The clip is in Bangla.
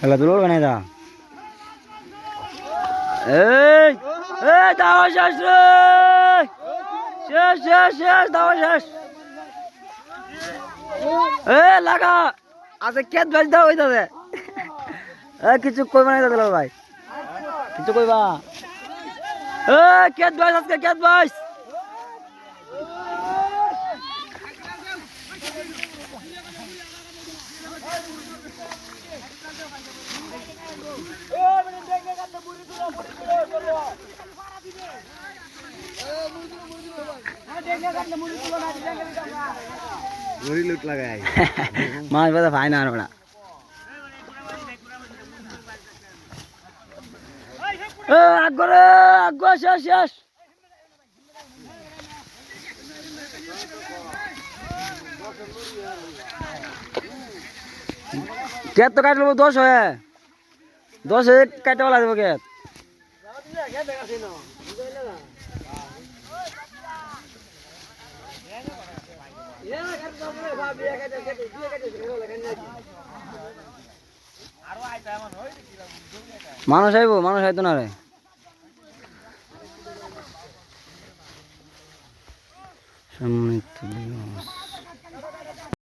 খেলাধুলো করবে না দা এই এই দাও শেষ রে শেষ শেষ শেষ দাও শেষ এ লাগা আচ্ছা কেত বাজ দাও ওই দাদা এ কিছু কইবা না দাদা ভাই কিছু কইবা এ কেত বাজ আজকে কেত বাজ মাছ বাজা ভাই না ওরা আগরে আগ শেষ শেষ কেত তো কাটলো 10 হয়ে 10 হয়ে কাটতে বলা দেবো কেত মানুষ আইব মানুষ আইতো না রে সম্মানিত